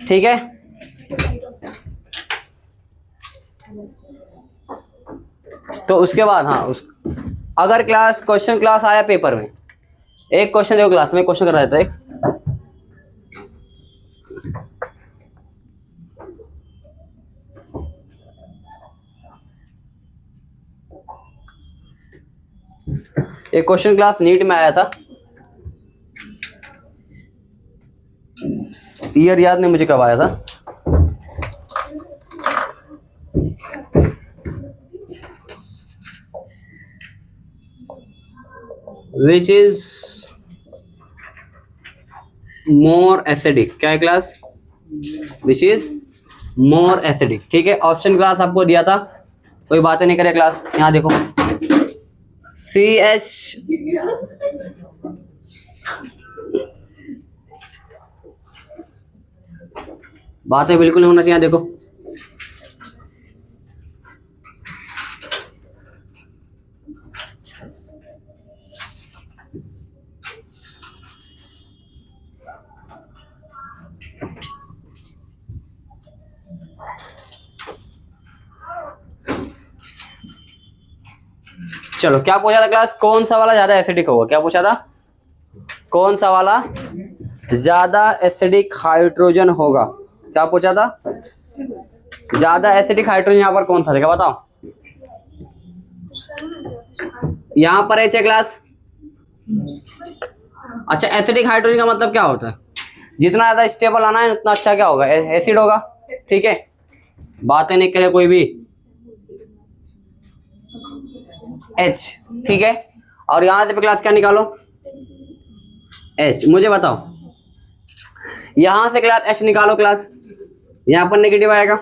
ठीक है, तो उसके बाद हाँ अगर क्लास आया पेपर में, एक क्वेश्चन देखो क्लास में क्वेश्चन कर रहा था एक, क्वेश्चन क्लास नीट में आया था, ईयर याद नहीं मुझे कब आया था, विच इज मोर एसिडिक, क्या है class, which is more acidic. ठीक है, ऑप्शन क्लास आपको दिया था, कोई बातें नहीं करे क्लास। यहाँ देखो CH बातें बिल्कुल होना चाहिए। देखो चलो, क्या पूछा था क्लास, कौन सा वाला ज्यादा एसिडिक होगा, क्या पूछा था, कौन सा वाला ज्यादा एसिडिक हाइड्रोजन होगा, क्या पूछा था, ज्यादा एसिडिक हाइड्रोजन यहाँ पर कौन सा रहेगा बताओ। यहाँ पर H है क्लास। अच्छा, एसिडिक हाइड्रोजन का मतलब क्या होता है, जितना ज्यादा स्टेबल आना है उतना अच्छा क्या होगा, एसिड होगा। ठीक है, बातें नहीं करे कोई भी, H। ठीक है, और यहां से क्लास क्या निकालो, H। मुझे बताओ, यहां से क्लास H निकालो क्लास, यहां पर नेगेटिव आएगा,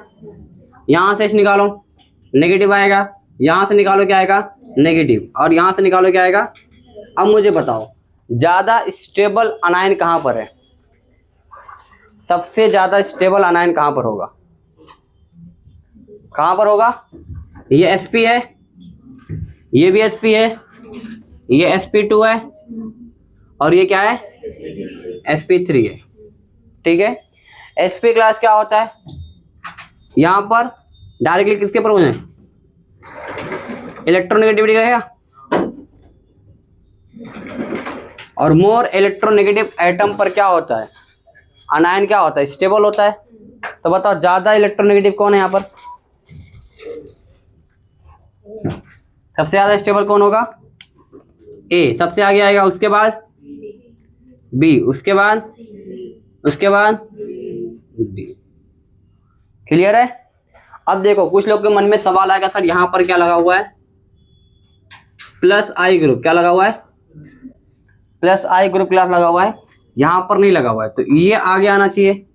यहां से H निकालो नेगेटिव आएगा, यहां से निकालो क्या आएगा, नेगेटिव, और यहां से निकालो क्या आएगा। अब मुझे बताओ ज्यादा स्टेबल अनायन कहां पर है, सबसे ज्यादा स्टेबल अनायन कहां पर होगा, कहां पर होगा, ये Sp है, ये भी Sp है, ये Sp2 है, और ये क्या है, Sp3 है। ठीक है, Sp क्लास क्या होता है, यहां पर डायरेक्टली किसके पर हो जाए, इलेक्ट्रोनेगेटिविटी रहेगा, और मोर इलेक्ट्रोनेगेटिव एटम पर क्या होता है, अनायन क्या होता है, स्टेबल होता है। तो बताओ ज्यादा इलेक्ट्रोनेगेटिव कौन है यहाँ पर, सबसे ज्यादा स्टेबल कौन होगा, A सबसे आगे आएगा, उसके बाद B, उसके बाद D। क्लियर है। अब देखो कुछ लोग के मन में सवाल आएगा, सर यहाँ पर क्या लगा हुआ है, प्लस आई ग्रुप, क्या लगा हुआ है, प्लस आई ग्रुप क्लास लगा हुआ है, यहाँ पर नहीं लगा हुआ है, तो ये आगे आना चाहिए,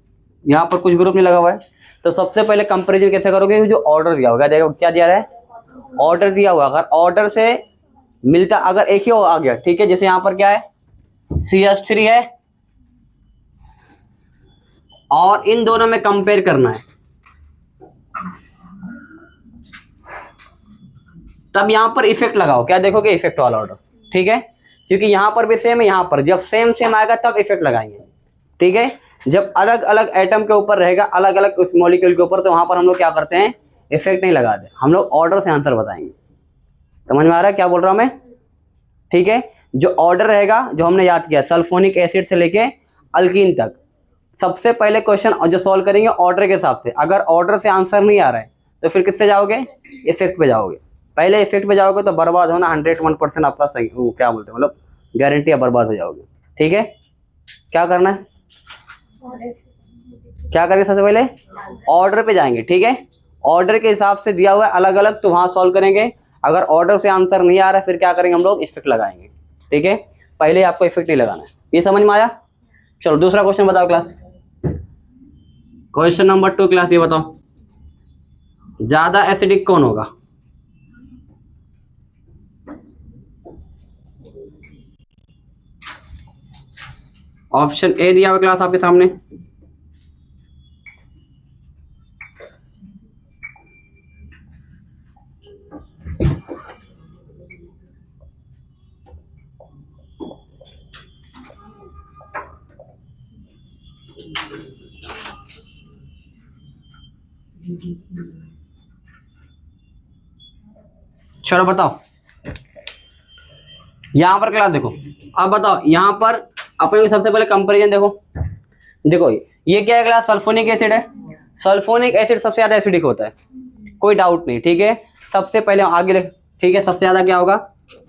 यहाँ पर कुछ ग्रुप नहीं लगा हुआ है। तो सबसे पहले कंपैरिजन कैसे करोगे, जो ऑर्डर दिया होगा, देखो क्या दिया है, ऑर्डर दिया हुआ, अगर ऑर्डर से मिलता, अगर एक ही आ गया, ठीक है, जैसे यहाँ पर क्या है, CH3 है, और इन दोनों में कंपेयर करना है, तब यहां पर इफेक्ट लगाओ, क्या देखोगे, इफेक्ट वाला ऑर्डर। ठीक है, क्योंकि यहां पर भी सेम है, यहां पर जब सेम सेम आएगा तब इफेक्ट लगाएंगे। ठीक है, जब अलग अलग एटम के ऊपर रहेगा, अलग अलग उस मॉलिक्यूल के ऊपर, तो वहां पर हम लोग क्या करते हैं, इफेक्ट नहीं लगाते, हम लोग ऑर्डर से आंसर बताएंगे। समझ में आ रहा है क्या बोल रहा हूं मैं। ठीक है, जो ऑर्डर रहेगा, जो हमने याद किया, सल्फोनिक एसिड से लेके अल्कीन तक, सबसे पहले क्वेश्चन जो सॉल्व करेंगे ऑर्डर के हिसाब से। अगर ऑर्डर से आंसर नहीं आ रहा है तो फिर किससे जाओगे, इफेक्ट पे जाओगे। पहले इफेक्ट पे जाओगे तो बर्बाद होना 101% आपका सही, क्या बोलते हैं, मतलब गारंटी है, बर्बाद हो जाओगे। ठीक है, क्या करना है, क्या करेंगे, सबसे पहले ऑर्डर पे जाएंगे। ठीक है, ऑर्डर के हिसाब से दिया हुआ है अलग अलग, तो वहां सॉल्व करेंगे। अगर ऑर्डर से आंसर नहीं आ रहा है फिर क्या करेंगे हम लोग, इफेक्ट लगाएंगे। ठीक है, पहले आपको इफेक्ट नहीं लगाना है, ये समझ में आया। चलो दूसरा क्वेश्चन बताओ क्लास, क्वेश्चन नंबर 2 क्लास, ये बताओ ज्यादा एसिडिक कौन होगा, ऑप्शन ए दिया हुआ क्लास आपके सामने, चलो बताओ, यहां पर क्लास देखो, अब बताओ यहां पर अपने सबसे पहले कंपैरिजन देखो। देखो ये क्या है क्लास, सल्फोनिक एसिड है। सल्फोनिक एसिड सबसे ज्यादा एसिडिक होता है, कोई डाउट नहीं, ठीक है। सबसे पहले आगे लिख, ठीक है, सबसे ज्यादा क्या होगा,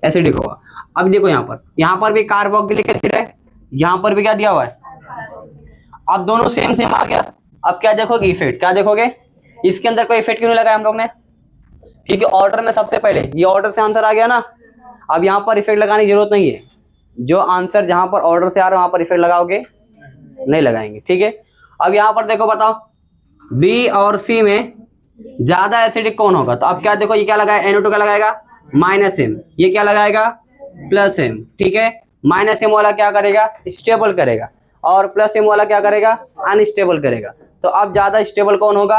एसिडिक होगा। अब देखो यहाँ पर भी कार्बोक्सिलिक एसिड है, यहाँ पर भी क्या दिया हुआ है। अब दोनों सेम सेम आ गया। अब क्या देखोगे, इफेक्ट क्या देखोगे, इसके अंदर कोई इफेक्ट क्यों नहीं लगाया हम लोग ने, क्योंकि ऑर्डर में सबसे पहले ये ऑर्डर से आंसर आ गया ना। अब यहाँ पर इफेक्ट लगाने की जरूरत नहीं है, जो आंसर जहां पर ऑर्डर से आ रहा है वहां पर इफेक्ट लगाओगे, नहीं लगाएंगे, ठीक है। अब यहाँ पर देखो, बताओ बी और सी में ज्यादा एसिडिक कौन होगा, तो अब क्या देखो, ये क्या लगाया, NO2 का लगाएगा -M, ये क्या लगाएगा +M, ठीक है। -M वाला क्या करेगा, स्टेबल करेगा, और +M वाला क्या करेगा, अनस्टेबल करेगा। तो अब ज्यादा स्टेबल कौन होगा,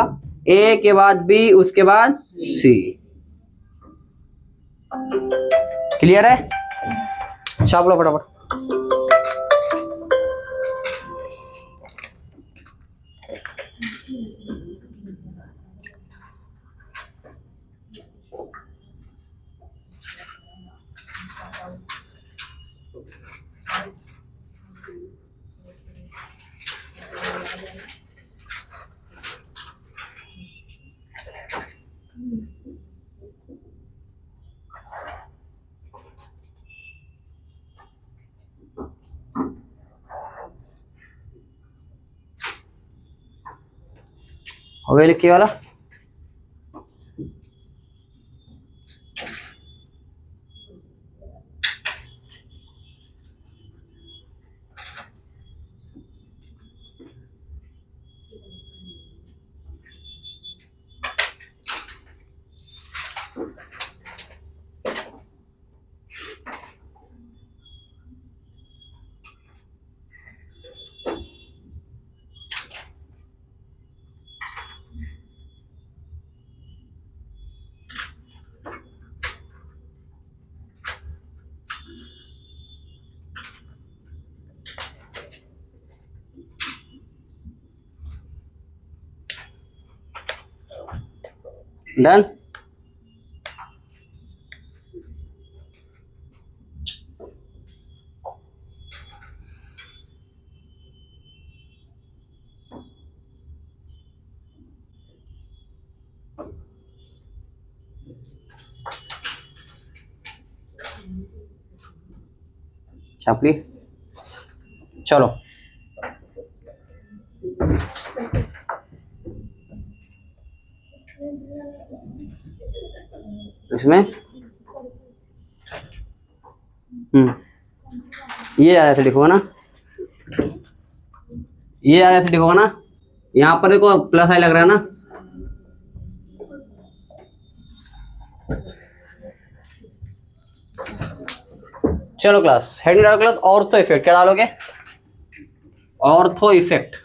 A के बाद B, उसके बाद C। क्लियर है, छाप लो फटाफट। हो गया लिखिए वाला, डन। छापली, चलो इसमें ये ज्यादा एसिडिक होगा ना, ये ज्यादा एसिडिक होगा ना। यहाँ पर देखो +I लग रहा है ना, चलो क्लास हेडिंग डालो क्लास, ऑर्थो इफेक्ट क्या डालोगे, ऑर्थो इफेक्ट।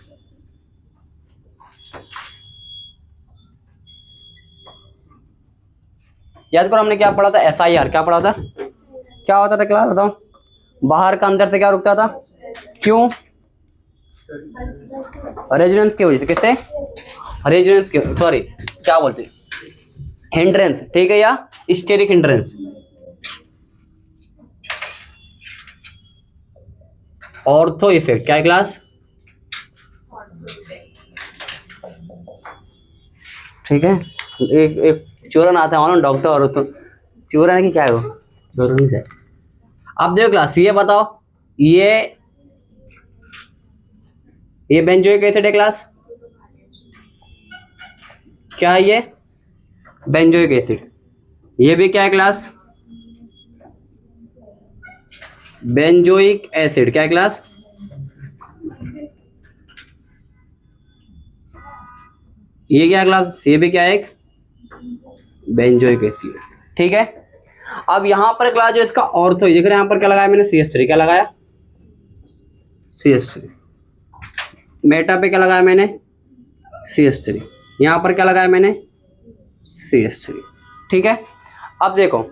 याद करो हमने क्या पढ़ा था, SIR क्या पढ़ा था, क्या होता था क्लास बताओ, बाहर का अंदर से क्या रुकता था, क्यों, रेजोनेंस की वजह से, किससे, रेजोनेंस की, सॉरी क्या बोलते, हिंड्रेंस, ठीक है, या स्टेरिक हिंड्रेंस। ऑर्थो इफेक्ट क्या है क्लास, ठीक है। एक चूरन आता है डॉक्टर, और तो चूरन है कि क्या है वो, चूरन है। अब देखो क्लास, ये बताओ, ये बेंजोइक एसिड है क्लास, क्या है ये, बेंजोइक एसिड। ये भी क्या है क्लास, बेंजोइक एसिड, क्या है क्लास, ये क्या क्लास, ये भी क्या है, एक बेंजोइक एसिड, ठीक है। अब यहां पर क्लास जो इसका ऑर्थो देख रहे हैं, यहां पर क्या लगाया मैंने, CH3, क्या लगाया, CH3। मेटा पे क्या लगाया मैंने, CH3। यहां पर क्या लगाया मैंने, CH3, ठीक है। अब देखो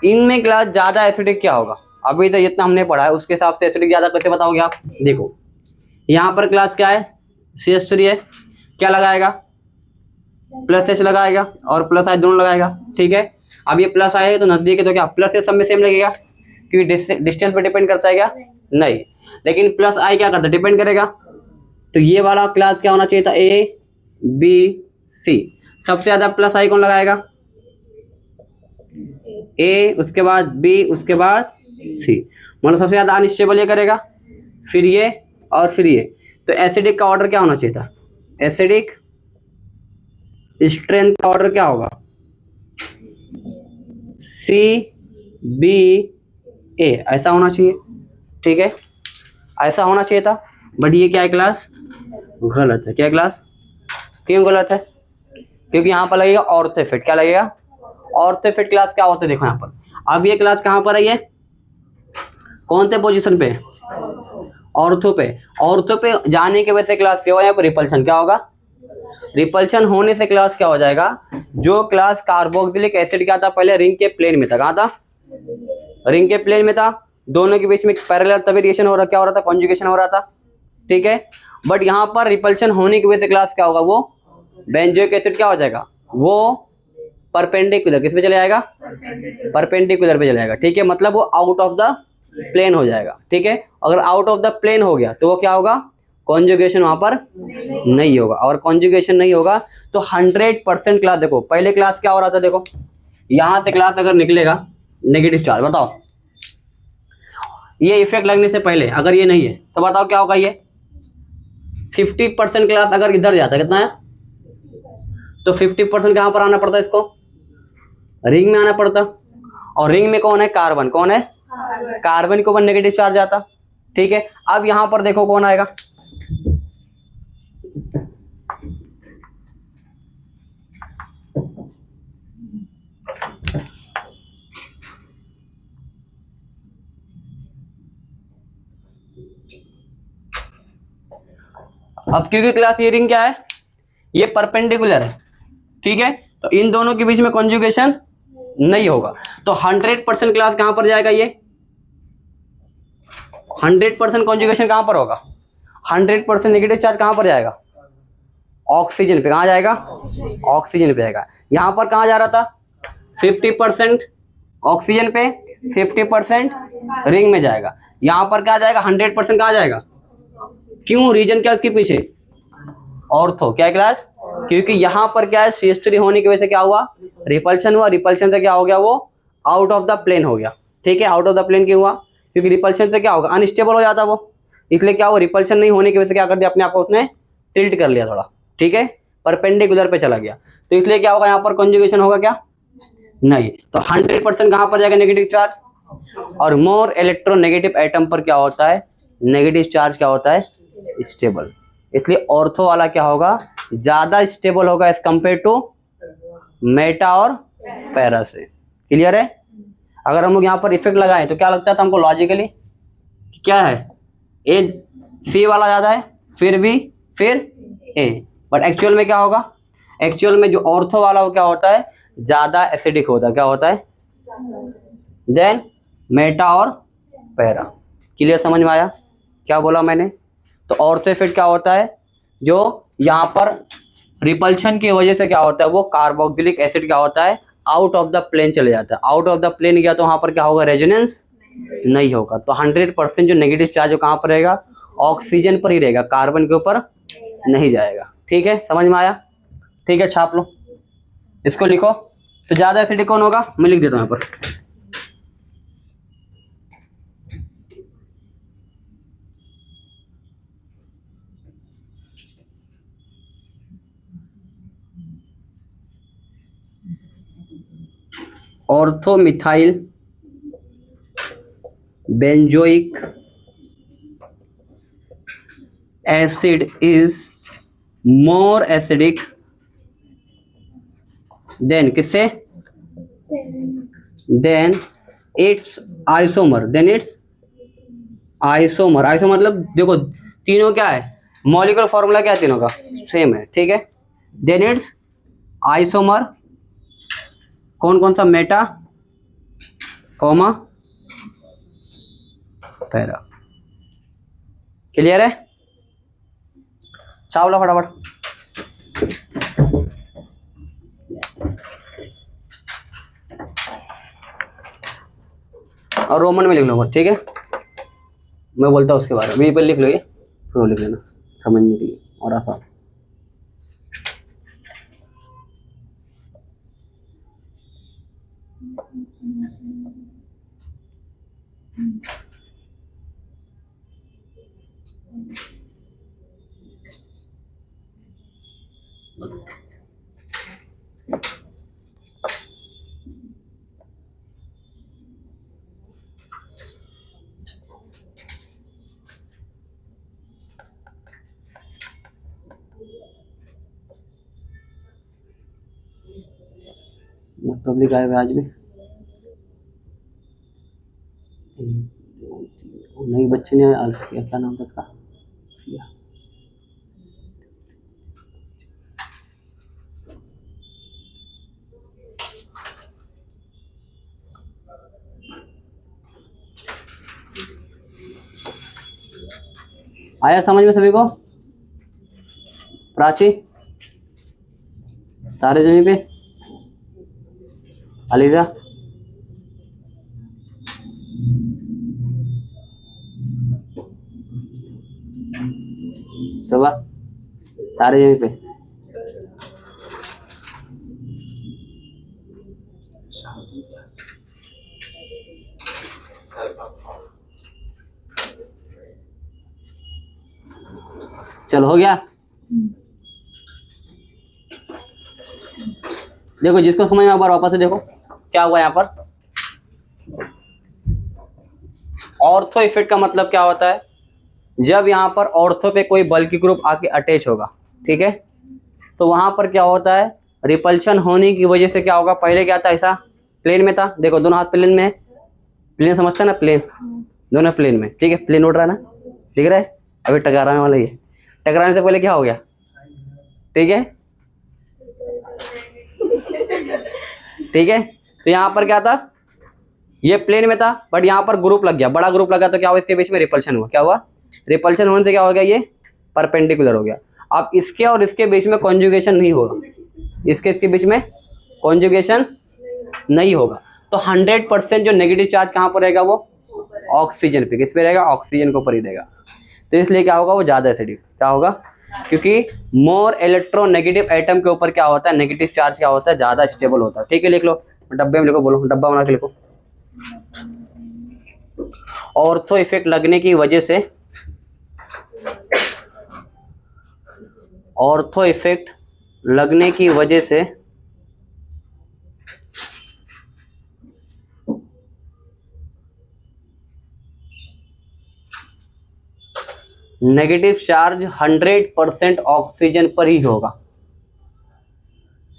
इनमें क्लास ज्यादा एसिडिक क्या होगा, अभी तो जितना हमने पढ़ा है उसके हिसाब से एसिडिक ज्यादा कैसे बताओगे आप। देखो यहाँ पर क्लास क्या है, CH3 है, क्या लगाएगा, प्लस एच लगाएगा और प्लस आई दोनों लगाएगा, ठीक है। अब ये प्लस आई है तो नजदीक है तो क्या प्लस एच सब में सेम लगेगा, क्योंकि डिस्टेंस पे डिपेंड करता है क्या, नहीं। लेकिन प्लस आई क्या करता है, डिपेंड करेगा। तो ये वाला क्लास क्या होना चाहिए था, ए बी सी। सबसे ज्यादा प्लस आई कौन लगाएगा, ए, उसके बाद बी, उसके बाद सी। मतलब सबसे ज्यादा अनस्टेबल ये करेगा, फिर ये और फिर ये। तो एसिडिक का ऑर्डर क्या होना चाहिए था, एसिडिक स्ट्रेंथ का ऑर्डर क्या होगा, सी बी ए, ऐसा होना चाहिए, ठीक है, ऐसा होना चाहिए था। बट ये क्या है क्लास, गलत है। क्या क्लास, क्यों गलत है, क्योंकि यहाँ पर लगेगा ऑर्थोफिट। क्या लगेगा, ऑर्थोफिट। क्लास क्या होता है देखो यहाँ पर, अब ये क्लास कहाँ पर है, ये कौन से पोजीशन पे, ऑर्थो पे। ऑर्थो पे जाने की वजह से क्लास क्या होगा, यहाँ पर रिपल्शन क्या होगा, रिपल्शन होने से क्लास क्या हो जाएगा, जो क्लास कार्बोक्सिलिक एसिड क्या था पहले रिंग के प्लेन में था, कहाँ था, रिंग के प्लेन में था, दोनों के बीच में पैरेलल तभी रिएक्शन हो रहा, क्या हो रहा था, कॉन्जुगेशन हो रहा था, ठीक है। बट यहाँ पर रिपल्शन होने की वजह से क्लास क्या होगा, वो बेंजोइक एसिड क्या हो जाएगा, वो परपेंडिकुलर किस पे चले जाएगा, परपेंडिकुलर पे चले जाएगा, ठीक है। मतलब वो आउट ऑफ द प्लेन हो जाएगा, ठीक है। अगर आउट ऑफ द प्लेन हो गया तो वो क्या होगा, कॉन्जुगेशन वहां पर नहीं होगा, और कॉन्जुगेशन नहीं होगा तो 100% क्लास। देखो पहले क्लास क्या हो रहा था, देखो यहां से क्लास अगर निकलेगा नेगेटिव चार्ज, बताओ ये इफेक्ट लगने से पहले अगर ये नहीं है तो बताओ क्या होगा, ये 50% क्लास अगर इधर जाता है, कितना है, तो 50% कहां पर आना पड़ता है, इसको रिंग में आना पड़ता, और रिंग में कौन है, कार्बन, कौन है, कार्बन के ऊपर नेगेटिव चार्ज आता, ठीक है। अब यहां पर देखो कौन आएगा, अब क्योंकि क्लास ये रिंग क्या है, ये परपेंडिकुलर है, ठीक है। तो इन दोनों के बीच में कॉन्जुगेशन नहीं होगा, तो 100% क्लास कहां पर जाएगा, ये 100% कॉन्जुगेशन कहां पर होगा, 100% नेगेटिव चार्ज कहां पर जाएगा, ऑक्सीजन पे। कहां जाएगा, ऑक्सीजन पे जाएगा। यहां पर कहां जा रहा था, 50% ऑक्सीजन पे, 50% रिंग में जाएगा। यहां पर क्या जाएगा, 100% कहां जाएगा, क्यों, रीजन क्या उसके पीछे, ऑर्थो। क्या क्लास, क्योंकि यहां पर क्या है, CH3 होने की वजह से क्या हुआ, रिपल्शन हुआ, रिपल्शन से क्या हो गया, वो आउट ऑफ द प्लेन हो गया, ठीक है। आउट ऑफ द प्लेन क्यों हुआ, क्योंकि रिपल्शन से क्या होगा, अनस्टेबल हो जाता वो, इसलिए क्या हुआ, रिपल्शन नहीं होने की वजह से क्या कर दिया, अपने आप को उसने टिल्ट कर लिया थोड़ा, ठीक है, परपेंडिकुलर पे चला गया। तो इसलिए क्या होगा, यहाँ पर कॉन्जुगेशन होगा क्या, नहीं। तो 100% कहां पर जाएगा, नेगेटिव चार्ज, और मोर इलेक्ट्रोनेगेटिव एटम पर क्या होता है, नेगेटिव चार्ज क्या होता है, स्टेबल। इसलिए ऑर्थो वाला क्या होगा, ज्यादा स्टेबल होगा एज कंपेयर टू मेटा और पैरा से। क्लियर है। अगर हम लोग यहाँ पर इफेक्ट लगाएं तो क्या लगता था हमको लॉजिकली, क्या है, ए सी वाला ज्यादा है, फिर ए, बट एक्चुअल में क्या होगा, एक्चुअल में जो ऑर्थो वाला वो क्या होता है, ज्यादा एसिडिक होता है, क्या होता है, देन मेटा और पैरा। क्लियर, समझ में आया क्या बोला मैंने। तो ऑर्थो इफेक्ट क्या होता है, जो यहाँ पर रिपल्शन की वजह से क्या होता है, वो कार्बोक्सिलिक एसिड क्या होता है, आउट ऑफ द प्लेन चले जाता है। आउट ऑफ द प्लेन गया तो वहां पर क्या होगा, रेजोनेंस नहीं होगा। तो 100% जो नेगेटिव चार्ज कहां पर रहेगा, ऑक्सीजन पर ही रहेगा, कार्बन के ऊपर नहीं जाएगा। ठीक है, समझ में आया। ठीक है, छाप लो, इसको लिखो। तो ज्यादा एसिडिक कौन होगा, मैं लिख देता हूं यहाँ पर। Orthomethyl benzoic acid is more acidic than किससे, than its isomer, than its isomer. Isomer मतलब देखो तीनों क्या है, मॉलिक्यूलर फॉर्मूला क्या है, तीनों का सेम है। ठीक है, देन इट्स आइसोमर कौन कौन सा, मेटा कॉमा पैरा। क्लियर है, चावला फटाफट। और रोमन में लिख लो ठीक है, मैं बोलता हूँ उसके बारे में, पर लिख लो ये, फिर वो लिख लेना समझने के लिए और आसान। पब्लिक आए हुए आज भी नई बच्चे ने अल्फिया, क्या नाम था उसका, अल्फिया। आया समझ में सभी को? प्राची, सारे जमी पे, अलीजा, तो सारे जमी पे। चलो हो गया। देखो जिसको समझ में एक बार वापस से देखो क्या हुआ यहाँ पर। ऑर्थो इफेक्ट का मतलब क्या होता है, जब यहाँ पर ऑर्थो पे कोई बल्कि ग्रुप आके अटैच होगा, ठीक है, तो वहां पर क्या होता है, रिपल्शन होने की वजह से क्या होगा, पहले क्या था, ऐसा प्लेन में था, देखो दोनों हाथ प्लेन में है, प्लेन समझता ना, प्लेन दोनों प्लेन में, ठीक है, प्लेन उड़ रहा है ना, दिख रहा है, अभी टकराने वाला ही है, टकराने से पहले क्या हो गया, ठीक है, ठीक है। तो यहाँ पर क्या था, ये प्लेन में था, बट यहाँ पर ग्रुप लग गया, बड़ा ग्रुप लगा, तो क्या हुआ, इसके बीच में रिपल्शन हुआ, क्या हुआ, रिपल्शन होने से क्या हो गया, ये परपेंडिकुलर हो गया। अब इसके और इसके बीच में कॉन्जुगेशन नहीं होगा, इसके बीच में कॉन्जुगेशन नहीं होगा, तो 100% जो नेगेटिव चार्ज कहाँ पर रहेगा, वो ऑक्सीजन पे, किस पे रहेगा, ऑक्सीजन के ऊपर ही रहेगा। तो इसलिए क्या होगा, वो ज़्यादा एसिडिक, क्या होगा, क्योंकि मोर इलेक्ट्रोनेगेटिव एटम के ऊपर क्या होता है, नेगेटिव चार्ज क्या होता है, ज़्यादा स्टेबल होता है, ठीक है। लिख लो, डब्बे में लिखो, बोलो डब्बा बना के लिखो। ऑर्थो इफेक्ट लगने की वजह से, ऑर्थो इफेक्ट लगने की वजह से नेगेटिव चार्ज 100% ऑक्सीजन पर ही होगा,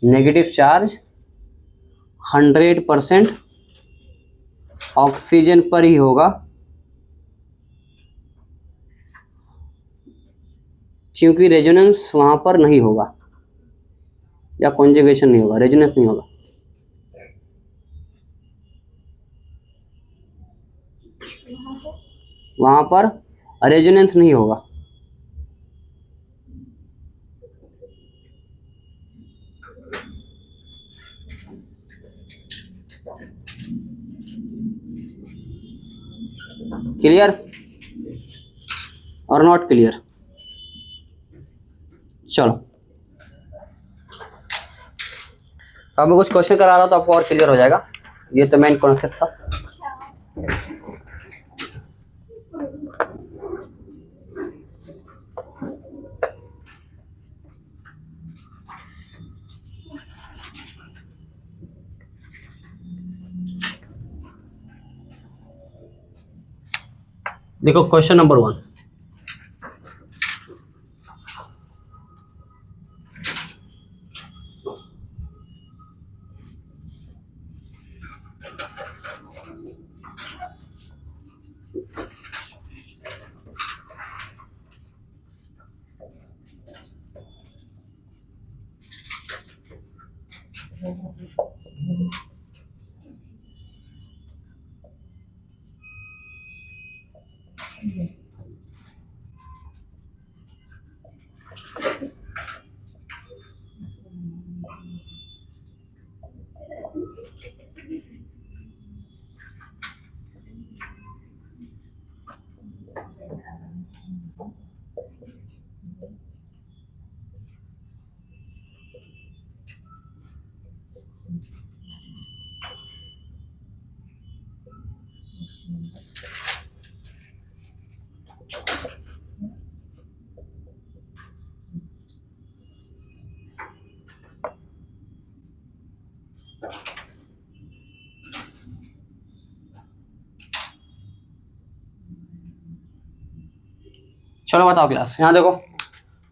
नेगेटिव चार्ज 100% ऑक्सीजन पर ही होगा, क्योंकि रेजोनेंस वहां पर नहीं होगा या कॉन्जुगेशन नहीं होगा, रेजोनेंस नहीं होगा। वहां पर रेजोनेंस नहीं होगा, क्लियर और नॉट क्लियर। चलो अब मैं कुछ क्वेश्चन करा रहा हूं तो आपको और क्लियर हो जाएगा, ये तो मेन कॉन्सेप्ट था। देखो क्वेश्चन नंबर 1, चलो बताओ क्लास, यहाँ देखो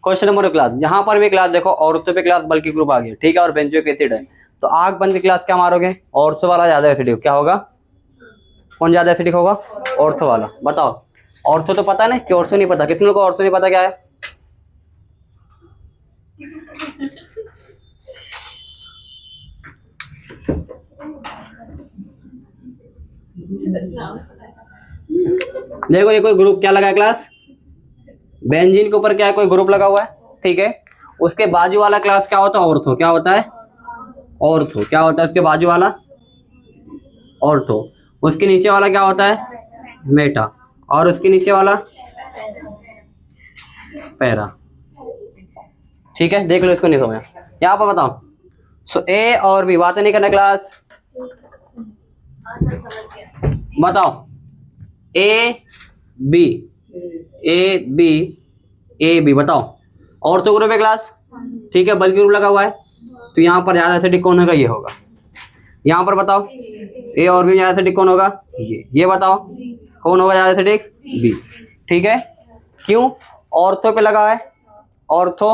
क्वेश्चन नंबर क्लास, यहाँ पर भी क्लास देखो औरतों पे क्लास बल्कि ग्रुप आ गया, ठीक है, और बेंजोइक एसिड है। तो आग बंद की क्लास क्या मारोगे, ऑर्थो वाला ज्यादा एसिडिक, क्या होगा, कौन ज्यादा एसिडिक होगा, ऑर्थो वाला। बताओ ऑर्थो तो पता है ना कि ऑर्थो नहीं पता, कितने लोग को ऑर्थो नहीं पता क्या है। देखो ये कोई ग्रुप क्या लगा है क्लास, बेंजीन के ऊपर क्या है, कोई ग्रुप लगा हुआ है, ठीक है। उसके बाजू वाला क्लास क्या होता है, ऑर्थो, क्या होता है, ऑर्थो, क्या होता है उसके बाजू वाला, ऑर्थो। उसके नीचे वाला क्या होता है, मेटा, और उसके नीचे वाला पैरा, ठीक है। देख लो इसको, नहीं समझा, यहाँ पर बताओ। सो ए और बी, बातें नहीं करना क्लास, बताओ A B, A B, A B, बताओ ऑर्थो ग्रुप है क्लास, ठीक है, बल्कि ग्रुप लगा हुआ है। तो यहाँ पर ज्यादा एसिडिक कौन होगा, ये होगा। यहाँ पर बताओ ए और बी ज्यादा एसिडिक कौन होगा, ये बताओ कौन होगा ज्यादा एसिडिक, बी, ठीक है। क्यों, ऑर्थो पे लगा है, ऑर्थो,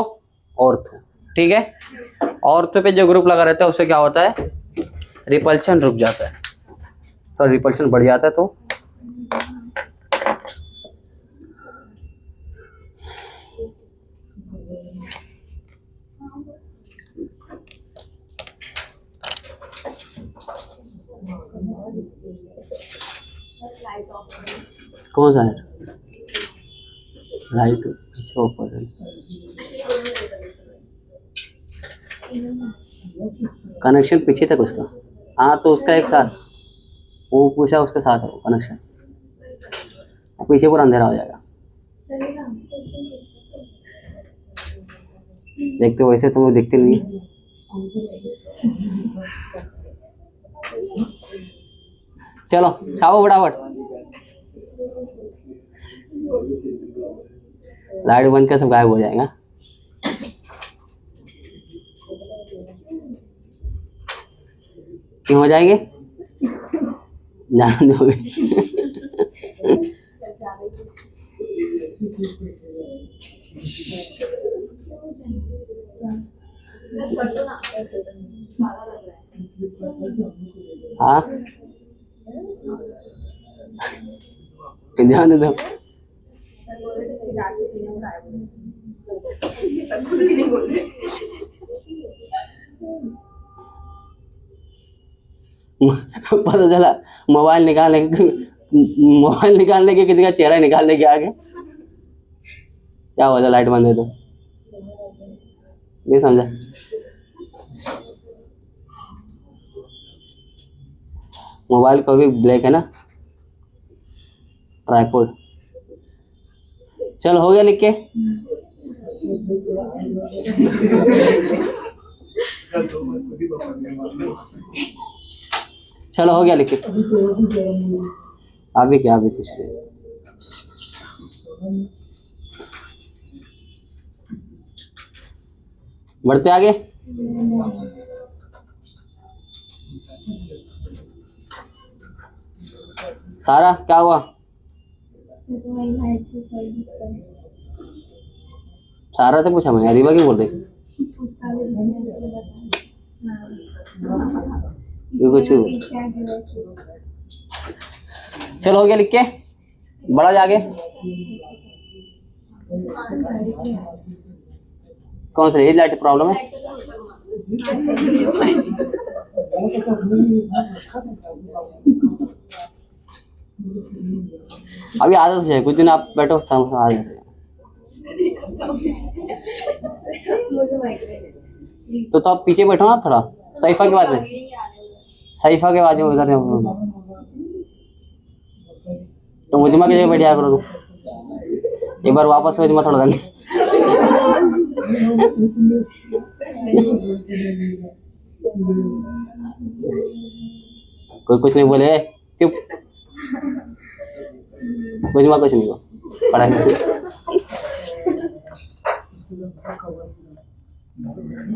ऑर्थो, ठीक है। ऑर्थो पे जो ग्रुप लगा रहता है उससे क्या होता है, रिपल्शन रुक जाता है, तो रिपल्शन बढ़ जाता है। तो कौन सा है लाइट, पीछे ऊपर से कनेक्शन पीछे तक उसका, हाँ तो उसका एक साथ वो पूछा, उसके साथ है वो कनेक्शन, वो पीछे पूरा अंधेरा हो जाएगा। देखते हो वैसे तुम लोग देखते नहीं, चलो छाओ फटाफट, लाइट बंद कर, सब गायब हो जाएगा। क्यों हो जाएंगे, जान दोगे। हाँ ध्यान दो, पता चला मोबाइल निकालने के किसी का चेहरा निकालने के आगे क्या होता, लाइट बंद है तो नहीं समझा। मोबाइल को भी ब्लैक है ना, ट्राइपॉड। चलो हो गया लिख के, चलो हो गया लिख के, अभी क्या, अभी कुछ नहीं। बढ़ते आगे, सारा क्या हुआ, सारा तो पूछा मैं, अरीबा क्यों बोल रही, कुछ। चलो हो गया लिख के, बड़ा जागे, कौन सा लाइट प्रॉब्लम है, अभी आदत से है, कुछ दिन आप बैठो आ जाते हैं। तो आप पीछे बैठो ना थोड़ा, सईफा के बाद में, सईफा के बाद में उधर तो मुझमा के जगह बैठ जाया करो तुम, एक बार वापस मुझमा थोड़ा देंगे। कोई कुछ नहीं बोले, चुप, मुझमा कुछ नहीं हुआ, पढ़ाई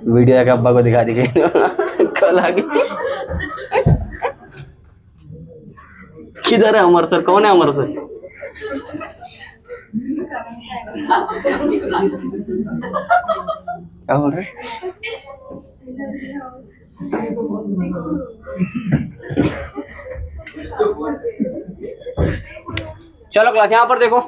वीडियो जाके अब्बा को दिखा दी गई। लगी। किधर है अमर सर? कौन है अमर सर? क्या बोल रहे? चलो क्लास यहाँ पर देखो,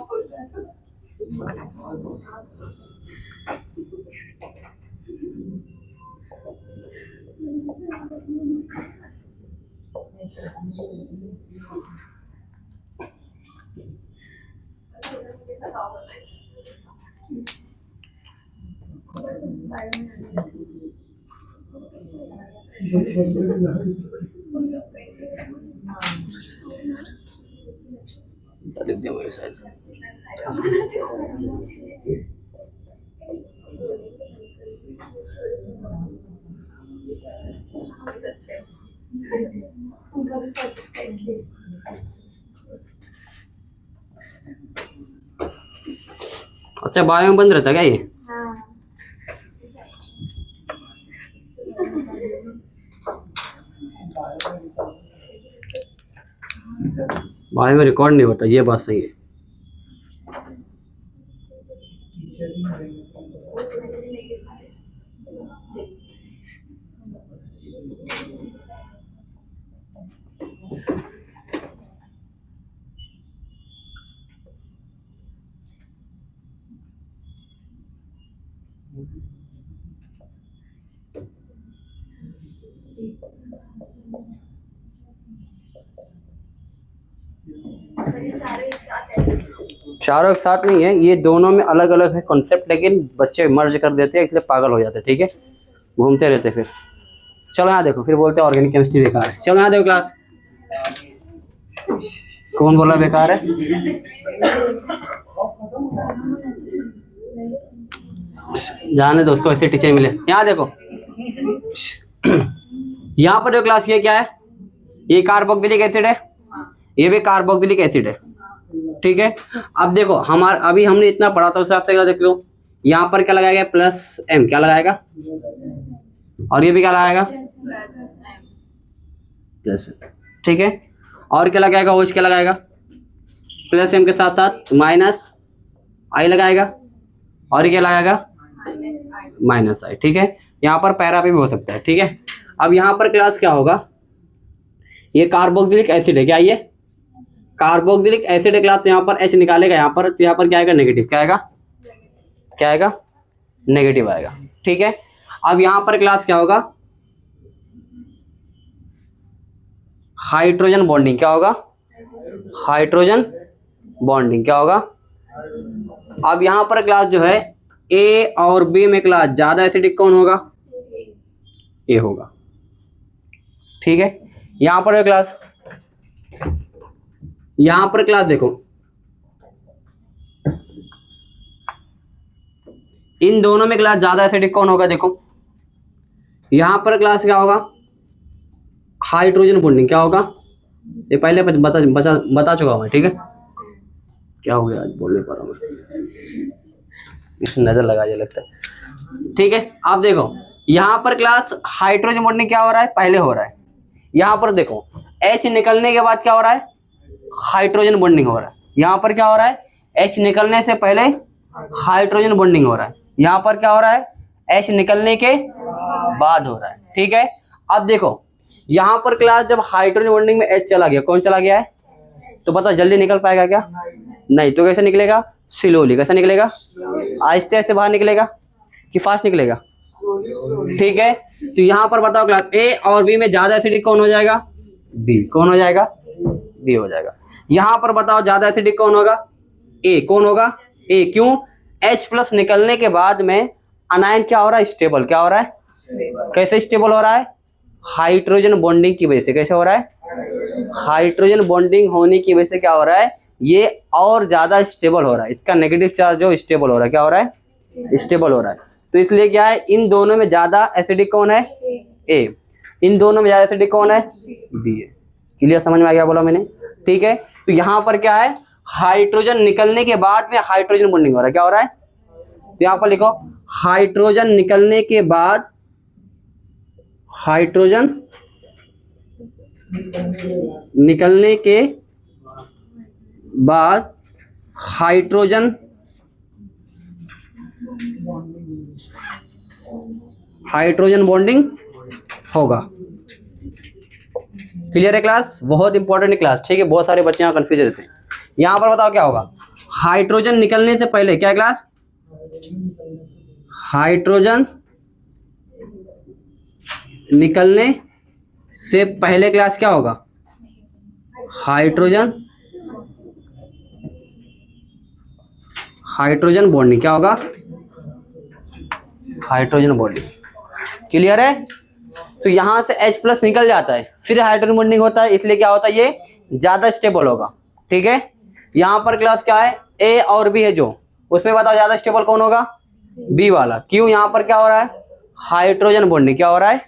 लिख दिया मेरे साइड। अच्छा बायो में बंद रहता क्या ये? बायो में रिकॉर्ड नहीं होता, ये बात सही है। चारों एक साथ नहीं है, ये दोनों में अलग अलग है कॉन्सेप्ट, लेकिन बच्चे मर्ज कर देते हैं, इसलिए पागल हो जाते हैं। ठीक है, घूमते रहते फिर। चलो यहाँ देखो, फिर बोलते हैं ऑर्गेनिक केमिस्ट्री बेकार है। चलो यहाँ देखो क्लास, कौन बोला बेकार है? जाने दो उसको, ऐसे टीचर मिले। यहाँ देखो, यहाँ पर जो क्लास ये क्या है, ये कार्बोक्सिलिक एसिड है, ये भी कार्बोक्सिलिक एसिड है। ठीक है, अब देखो अभी हमने इतना पढ़ा था, उस हिसाब से देख लो। यहाँ पर क्या लगाएगा? प्लस m, क्या लगाएगा? और ये भी क्या लगाएगा? Plus m। ठीक है, और क्या लगाएगा? OH क्या लगाएगा? प्लस m के साथ साथ माइनस i लगाएगा, और ये क्या लगाएगा? Minus i। ठीक है, यहाँ पर पैरा पे भी हो सकता है। ठीक है, अब यहाँ पर क्लास क्या होगा? ये कार्बोक्सिलिक एसिड है, क्या ये कार्बोक्सिलिक एसिड क्लास, तो यहाँ पर H निकालेगा, यहाँ पर तो यहाँ पर क्या आएगा? नेगेटिव। क्या आएगा? क्या आएगा? नेगेटिव आएगा। ठीक है, अब यहाँ पर क्लास क्या होगा? Hydrogen bonding. क्या होगा? Hydrogen bonding. क्या होगा? अब यहाँ पर क्लास जो है A और B में क्लास ज्यादा एसिडिक कौन होगा? A होगा। ठीक है, यहाँ पर क्लास, यहां पर क्लास देखो, इन दोनों में क्लास ज्यादा एसिडिक कौन होगा? देखो यहां पर क्लास क्या होगा? Hydrogen bonding. क्या होगा? ये पहले बता चुका हूं मैं। ठीक है, क्या हो गया आज बोल नहीं पा रहा मैं, इसमें नजर लगा दिया लगता है। ठीक है, आप देखो यहां पर क्लास हाइड्रोजन बॉन्डिंग क्या हो रहा है? पहले हो रहा है। यहां पर देखो H निकलने के बाद क्या हो रहा है? हाइड्रोजन बॉन्डिंग हो रहा है। यहाँ पर क्या हो रहा है? H निकलने से पहले हाइड्रोजन बॉन्डिंग हो रहा है। यहाँ पर क्या हो रहा है? H निकलने के बाद हो रहा है। ठीक है, अब देखो यहाँ पर क्लास जब हाइड्रोजन बॉन्डिंग में H चला गया, कौन चला गया है? तो पता जल्दी निकल पाएगा क्या? नहीं। तो कैसे निकलेगा? स्लोली। कैसे निकलेगा? आहिस्ते आहिस्ते बाहर निकलेगा कि फास्ट निकलेगा? ठीक है, तो यहाँ पर बताओ क्लास A और B में ज्यादा एसिडिक कौन हो जाएगा? B। कौन हो जाएगा? B हो जाएगा। यहाँ पर बताओ ज्यादा एसिडिक कौन होगा? A। कौन होगा? A। क्यों? H प्लस निकलने के बाद में अनायन क्या हो रहा है? स्टेबल। क्या हो रहा है? कैसे स्टेबल हो रहा है? हाइड्रोजन बॉन्डिंग की वजह से। कैसे हो रहा है? हाइड्रोजन बॉन्डिंग होने की वजह से क्या हो रहा है? ये और ज्यादा स्टेबल हो रहा है। इसका नेगेटिव चार्ज जो स्टेबल हो रहा है, क्या हो रहा है? स्टेबल हो रहा है। तो इसलिए क्या है, इन दोनों में ज्यादा एसिडिक कौन है? A। इन दोनों में ज्यादा एसिडिक कौन है? B है। क्लियर? समझ में आ गया बोला मैंने? ठीक है, तो यहाँ पर क्या है? हाइड्रोजन निकलने के बाद में हाइड्रोजन बॉन्डिंग हो रहा है। क्या हो रहा है? तो यहाँ पर लिखो हाइड्रोजन निकलने के बाद हाइड्रोजन निकलने के बाद हाइड्रोजन बॉन्डिंग होगा। क्लियर है क्लास? बहुत इंपॉर्टेंट क्लास, ठीक है। बहुत सारे बच्चे यहाँ कंफ्यूज रहते हैं। यहाँ पर बताओ क्या होगा, हाइड्रोजन निकलने से पहले क्या क्लास, हाइड्रोजन निकलने से पहले क्लास क्या होगा, हाइड्रोजन बॉन्डिंग क्या होगा, हाइड्रोजन बॉन्डिंग। क्लियर है? तो यहां से H+ निकल जाता है, फिर हाइड्रोजन बॉन्डिंग होता है, इसलिए क्या होता है, ये ज्यादा स्टेबल होगा। ठीक है, यहां पर क्लास क्या है, A और B है जो, उसमें बताओ ज्यादा स्टेबल कौन होगा, B वाला। क्यों? यहां पर क्या हो रहा है, हाइड्रोजन बॉन्डिंग क्या हो रहा है,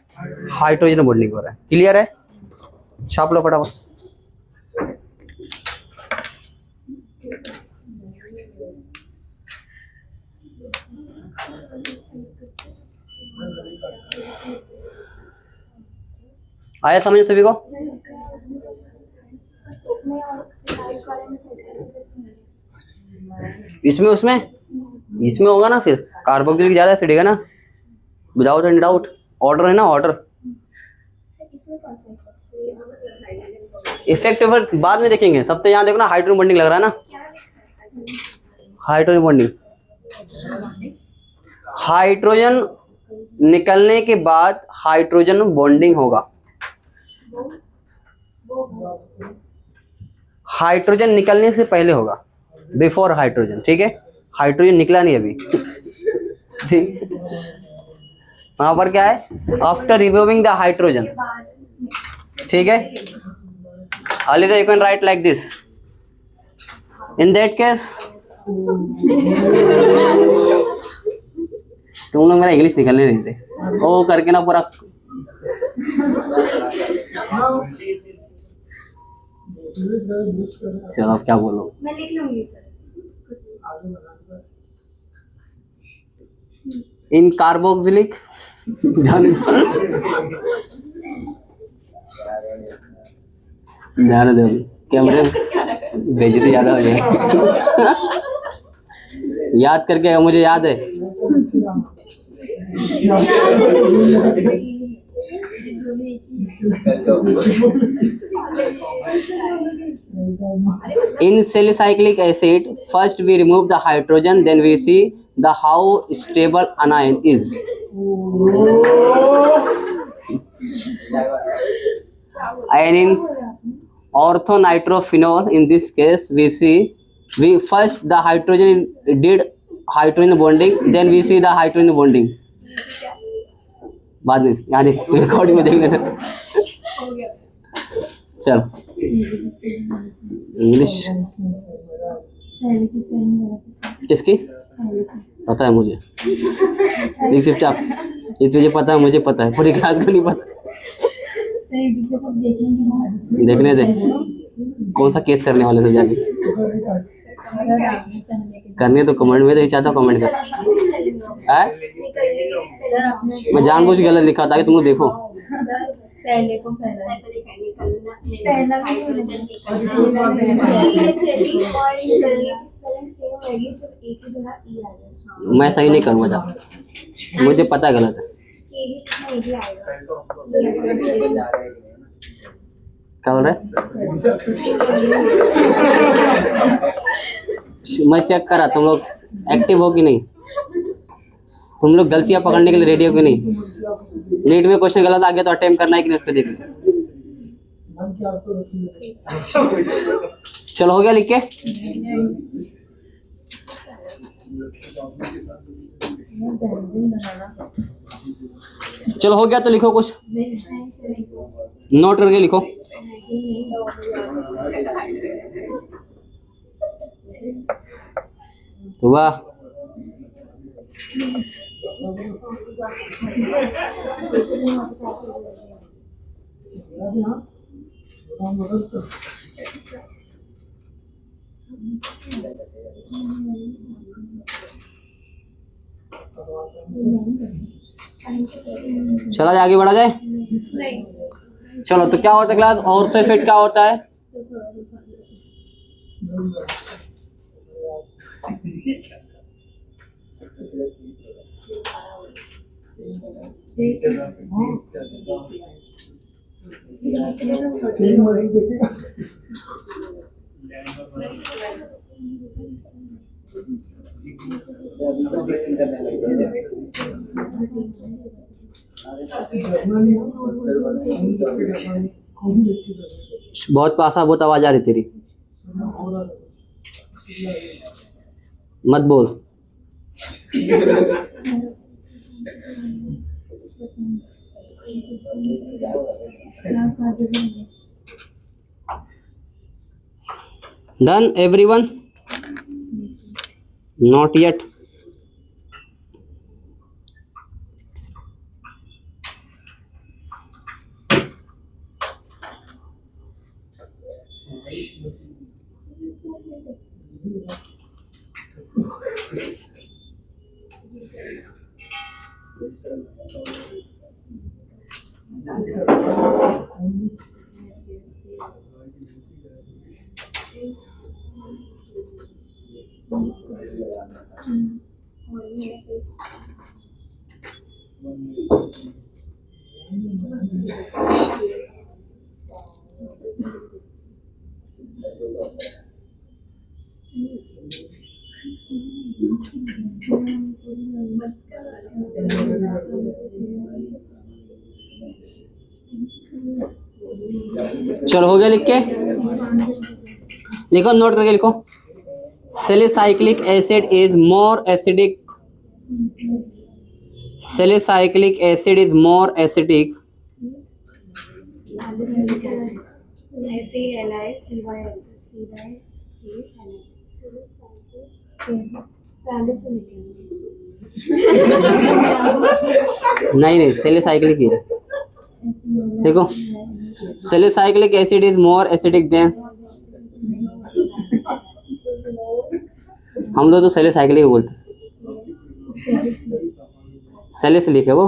हाइड्रोजन बॉन्डिंग हो रहा है। क्लियर है? छाप लो फटाफट। आया समझ सभी को? इसमें इसमें होगा ना, फिर कार्बोक्सिलिक ज्यादा एसिड है ना, विदाउट एनी डाउट। ऑर्डर है ना, ऑर्डर। इफेक्ट बाद में देखेंगे, सबसे यहाँ देखो ना, हाइड्रोजन बॉन्डिंग लग रहा है ना, हाइड्रोजन बॉन्डिंग। हाइड्रोजन निकलने के बाद हाइड्रोजन बॉन्डिंग होगा। हाइड्रोजन निकलने से पहले होगा, बिफोर हाइड्रोजन। ठीक है, हाइड्रोजन निकला नहीं अभी। ठीक, वहां पर क्या है, आफ्टर रिमूविंग द हाइड्रोजन। ठीक है, Alida, you can write like this. In that case, तुम लोग मेरा इंग्लिश निकलने नहीं थे, ओ करके ना पूरा। चलो अब क्या बोलो, मैं लिख लूंगी सर। इन कार्बोक्सिलिक जाने दो, कैमरे बेइज्जती ज्यादा हो जाए। याद करके, मुझे याद है। In salicylic acid, first we remove the hydrogen, then we see the how stable anion is. And in orthonitrophenol, in this case, we first the hydrogen did hydrogen bonding, then we see the hydrogen bonding. बाद में यहाँ देख, recording में देख लेना। चल English किसकी पता है मुझे, देख चुपचाप, ये तुझे पता है, मुझे पता है, पूरी क्लास को नहीं पता। देखने दे, कौन सा केस करने वाले सब जाके, करने तो कमेंट में, तो चाहता हूँ कमेंट कर। मैं जानबूझ के गलत लिखा ताकि तुम लोग देखो। पहले को पहला ऐसा लिखा निकलना हाइड्रोजन की मैं सही नहीं करूँगा, मुझे पता है गलत है। क्या बोल रहे? मैं चेक करा, तुम लोग एक्टिव हो कि नहीं, तुम लोग गलतियां पकड़ने के लिए रेडी हो कि नहीं। नीट में क्वेश्चन गलत आ गया तो अटेम्प्ट करना है कि नहीं, उसको देख। चलो हो गया लिख के, चलो हो गया तो लिखो, कुछ नोट करके लिखो। तो वाह, चला आगे बढ़ा जाए। नहीं चलो, तो क्या होता है क्लास, ऑर्थो इफेक्ट क्या होता है? बहुत पासा, बहुत आवाज आ रही तेरी, मत बोल। Done everyone? Not yet. चलो, हो गया? लिख के लिखो, नोट करके लिखो। Salicylic acid is more acidic. Salicylic acid is more acidic नहीं, सैलिसाइक्लिक ही है। देखो, salicylic acid is more acidic then, हम लोग तो सैलिसाइक्लिक बोलते हैं। सैलिसिलिक है वो।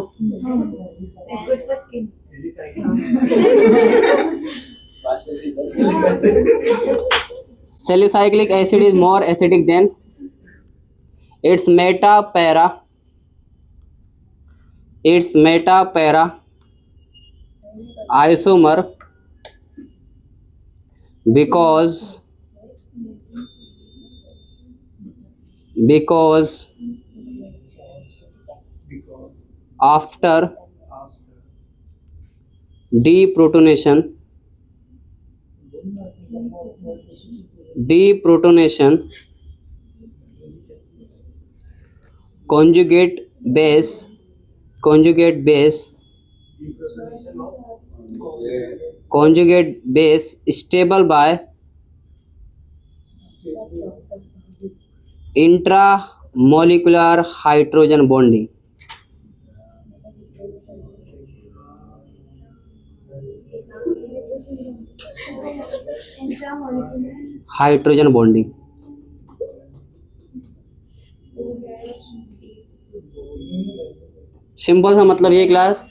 Salicylic acid is more acidic than its meta-para isomer because after deprotonation conjugate base stable by intramolecular hydrogen bonding. Hydrogen bonding. Simple सा मतलब ये क्लास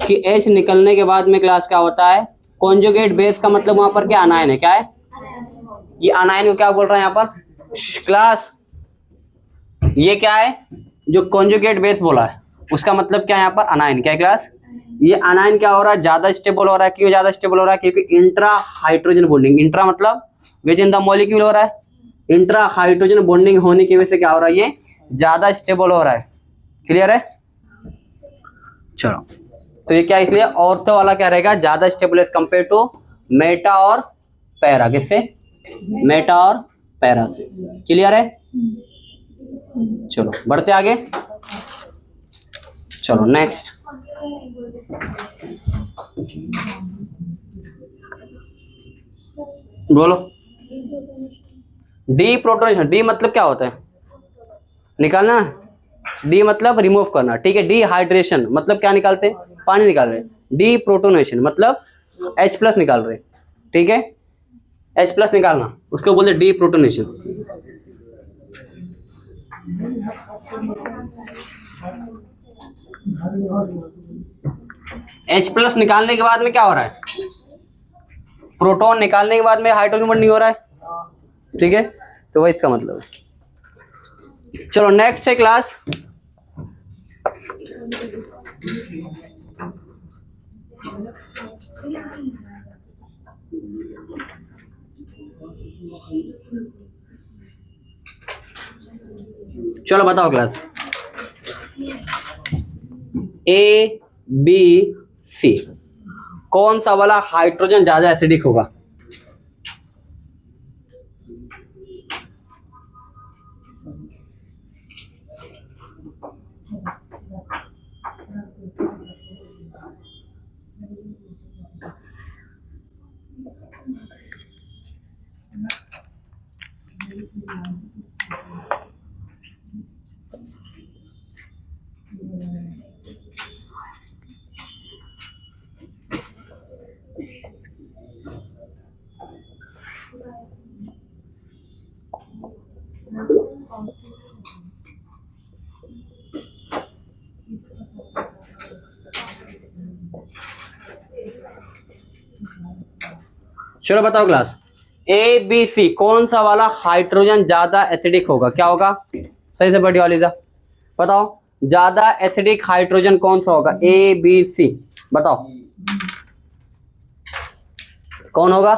कि H निकलने के बाद में क्लास क्या होता है, कॉन्जुगेट बेस का मतलब वहां पर क्या अनायन है, क्या है ये अनायन को क्या बोल रहा है यहाँ पर क्लास, ये क्या है जो कॉन्जुगेट बेस बोला है उसका मतलब क्या है यहाँ पर अनायन, क्या है क्लास, ये अनायन क्या हो रहा है, ज्यादा स्टेबल हो रहा है। क्यों ज्यादा स्टेबल हो रहा है, क्योंकि इंट्रा हाइड्रोजन बॉन्डिंग, इंट्रा मतलब विद इन द मॉलिक्यूल हो रहा है, इंट्रा हाइड्रोजन बॉन्डिंग होने की वजह से क्या हो रहा है, ये ज्यादा स्टेबल हो रहा है। क्लियर है? चलो, तो ये क्या, इसलिए ऑर्थो वाला क्या रहेगा, ज्यादा stable as compare to meta और पैरा। किससे? मेटा और पैरा से। क्लियर है? चलो बढ़ते आगे। चलो नेक्स्ट, बोलो। डीप्रोटोनेशन, डी मतलब क्या होता है, निकालना। डी मतलब रिमूव करना, ठीक है। डिहाइड्रेशन मतलब क्या निकालते हैं, पानी निकाल रहे हैं। डीप्रोटोनेशन मतलब H+ निकाल रहे हैं, ठीक है। H+ निकालना उसको बोलते डीप्रोटोनेशन। H+ निकालने के बाद में क्या हो रहा है, प्रोटॉन निकालने के बाद में हाइड्रोजन बॉन्ड नहीं हो रहा है, ठीक है, तो वही इसका मतलब है। चलो नेक्स्ट है क्लास चलो बताओ क्लास ABC कौन सा वाला हाइड्रोजन ज्यादा एसिडिक होगा? चलो बताओ क्लास ABC कौन सा वाला हाइड्रोजन ज्यादा एसिडिक होगा? क्या होगा? सही से बढ़िया वाली बताओ, ज्यादा एसिडिक हाइड्रोजन कौन सा होगा? ABC बताओ कौन होगा?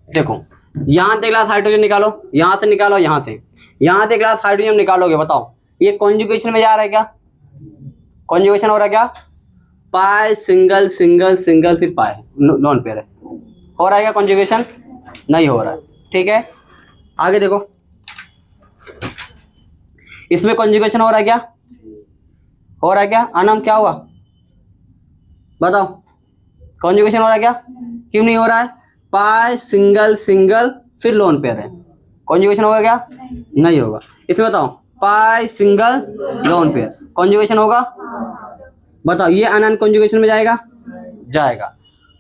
देखो यहां से ग्लास हाइड्रोजन निकालो, यहां से निकालो, यहां से ग्लास हाइड्रोजन निकालोगे, बताओ ये कॉन्जुगेशन में जा रहा है क्या? कॉन्जुगेशन हो रहा है क्या? पाई सिंगल सिंगल सिंगल फिर पाई नॉन पेयर है, हो रहा है क्या कॉन्जुगेशन? नहीं हो रहा है, ठीक है। आगे देखो इसमें कॉन्जुगेशन हो रहा है क्या? हो रहा है क्या? अनम क्या हुआ बताओ, कॉन्जुगेशन हो रहा है क्या? क्यों नहीं हो रहा है? पाई सिंगल सिंगल फिर लोन पेयर है, कॉन्जुगेशन होगा क्या? नहीं होगा। इसमें बताओ पाई सिंगल लोन पेयर कॉन्जुगेशन होगा? बताओ ये अनन कॉन्जुगेशन में जाएगा? जाएगा।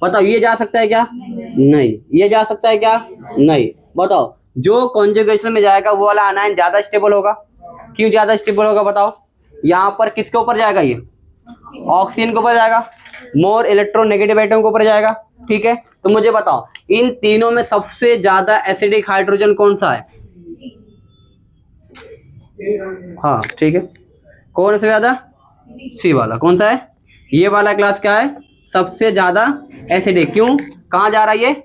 बताओ ये जा सकता है क्या? नहीं। ये जा सकता है क्या? नहीं। बताओ जो कॉन्जुगेशन में जाएगा वो वाला अनायन ज्यादा स्टेबल होगा। क्यों ज्यादा स्टेबल होगा बताओ? यहाँ पर किसके ऊपर जाएगा? ये ऑक्सीजन के ऊपर जाएगा, मोर इलेक्ट्रोनेगेटिव एटम के ऊपर जाएगा, ठीक है। तो मुझे बताओ इन तीनों में सबसे ज्यादा एसिडिक हाइड्रोजन कौन सा है? हाँ ठीक है, कौन सा ज्यादा? सी वाला। कौन सा है? ये वाला क्लास क्या है? सबसे ज्यादा एसिडिक। क्यों? कहाँ जा रहा है? ये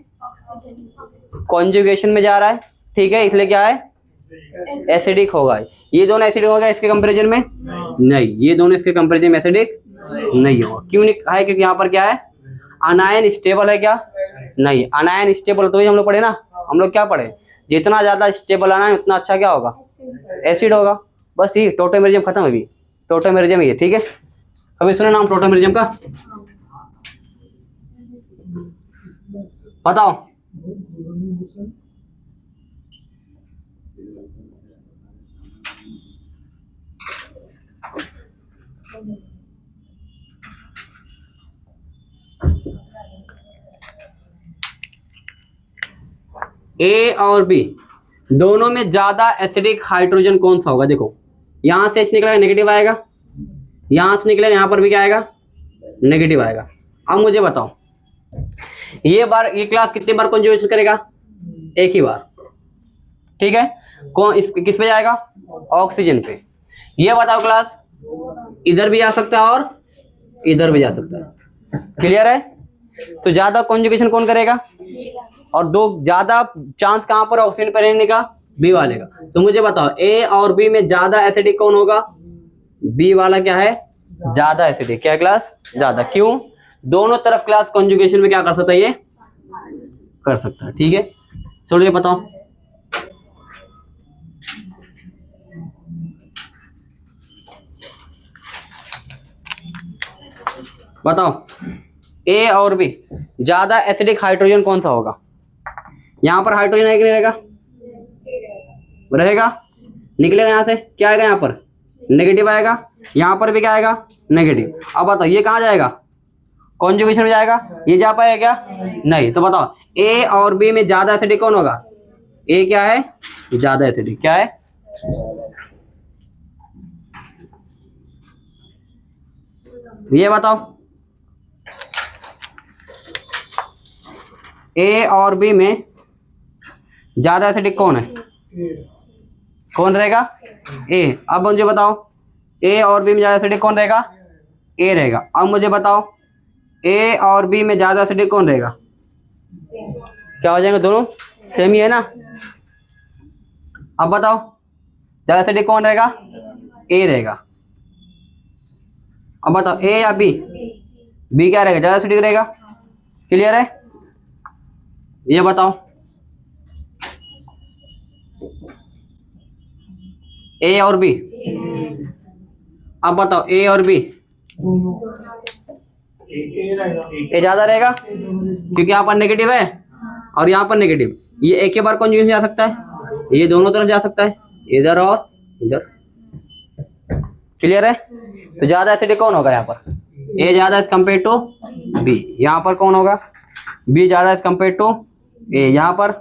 कॉन्जुगेशन में जा रहा है, ठीक है, इसलिए क्या है? एसिडिक होगा। ये दोनों एसिडिक होगा इसके कंपैरिजन में? नहीं, ये दोनों इसके कंपैरिजन में एसिडिक नहीं होगा। क्यों नहीं है? क्योंकि यहाँ पर क्या है? अनायन स्टेबल है क्या? नहीं। अनायन स्टेबल तो ही हम लोग पढ़े ना, हम लोग क्या पढ़े? जितना ज्यादा स्टेबल अनायन उतना अच्छा क्या होगा? एसिड होगा। बस ये टोटेमेरिज्म खत्म है अभी, टोटेमेरिज्म ये, ठीक है। कभी सुने नाम टोटेमेरिज्म का? बताओ। ए और बी दोनों में ज्यादा एसिडिक हाइड्रोजन कौन सा होगा? देखो यहां से H निकलेगा नेगेटिव आएगा, यहां से निकलेगा यहां पर भी क्या आएगा? नेगेटिव आएगा। अब मुझे बताओ ये क्लास कितनी बार कॉन्जुगेशन करेगा? एक ही बार, ठीक है। कौन किस पे जाएगा? ऑक्सीजन पे। ये बताओ क्लास इधर भी जा सकता है और इधर भी जा सकता है, क्लियर है। तो ज्यादा कॉन्जुगेशन कौन करेगा? और दो ज्यादा चांस कहां पर ऑक्सीजन पर रहने का? बी वाले का। तो मुझे बताओ ए और बी में ज्यादा एसिडिक कौन होगा? बी वाला क्या है? ज्यादा एसिडिक। क्या क्लास? ज्यादा। क्यों? दोनों तरफ क्लास कॉन्जुगेशन में क्या कर सकता है? ये कर सकता है, ठीक है। चलो ये बताओ ए और बी ज्यादा एसिडिक हाइड्रोजन कौन सा होगा? यहां पर हाइड्रोजन है कि नहीं रहेगा? रहेगा। निकलेगा यहां से क्या आएगा? यहां पर नेगेटिव आएगा, यहां पर भी क्या आएगा? नेगेटिव। अब बताओ ये कहां जाएगा? कॉन्जुगेशन में जाएगा। ये जा पाएगा क्या? नहीं। तो बताओ ए और बी में ज्यादा एसिडिक कौन होगा? ए क्या है? ज्यादा एसिडिक। क्या है? ये बताओ ए और बी में ज्यादा एसिडिक कौन है? कौन रहेगा? ए। अब मुझे बताओ ए और बी में ज्यादा एसिडिक कौन रहेगा? ए रहेगा। अब मुझे बताओ ए और बी में ज्यादा एसिडिक कौन रहेगा? क्या हो जाएंगे? दोनों सेम ही है ना। अब बताओ ज्यादा एसिडिक कौन रहेगा? ए रहेगा। अब बताओ ए या बी? बी क्या रहेगा? ज्यादा एसिडिक रहेगा। क्लियर है? ये बताओ ए और बी। अब बताओ ए और बी, ए ज्यादा रहेगा क्योंकि यहाँ पर नेगेटिव है और यहाँ पर नेगेटिव। ये एक ही बार कॉन्जुगेशन जा सकता है, ये दोनों तरफ जा सकता है, इधर और इधर। क्लियर है? तो ज्यादा एसिडिक कौन होगा यहाँ पर? ए ज्यादा एज कम्पेयर टू बी। यहाँ पर कौन होगा? बी ज्यादा एज कम्पेयर टू ए। यहाँ पर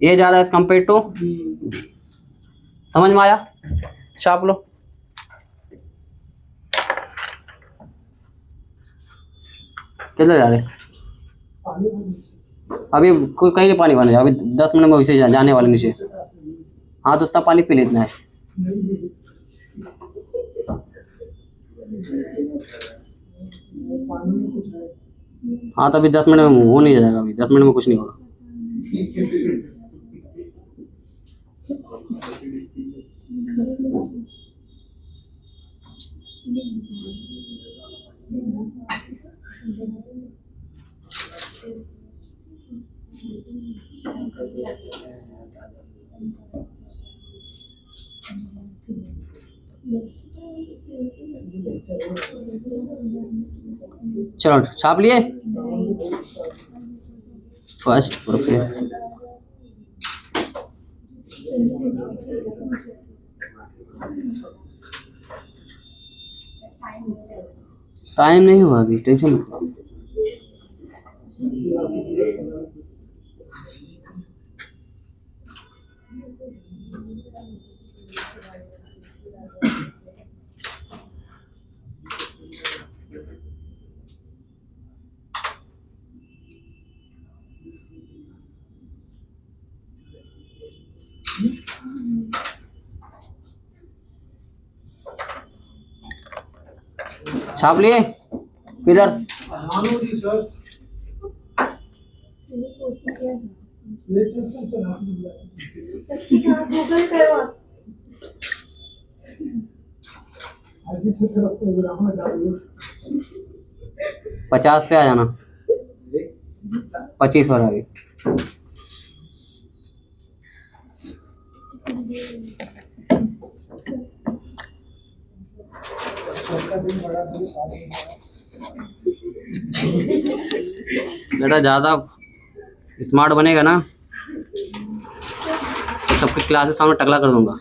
ए ज्यादा एज कम्पेयर टू बी। समझ में आया? छाप लो। किधर जा रहे? अभी कोई कहीं पानी बने, अभी 10 मिनट में वैसे जाने वाले नीचे। हाँ तो उतना पानी पी लेना है। हाँ तो अभी 10 मिनट में हो नहीं जाएगा, अभी 10 मिनट में कुछ नहीं होगा। चलो छाप लिए। फर्स्ट प्रोफेसर टाइम नहीं हुआ अभी, टेंशन मत लो। छाप लिए? किधर? गूगल करो आप। 50 पे आ जाना। 25 हो रहा है। बेटा ज्यादा स्मार्ट बनेगा ना सबके क्लास के सामने टकला कर दूंगा।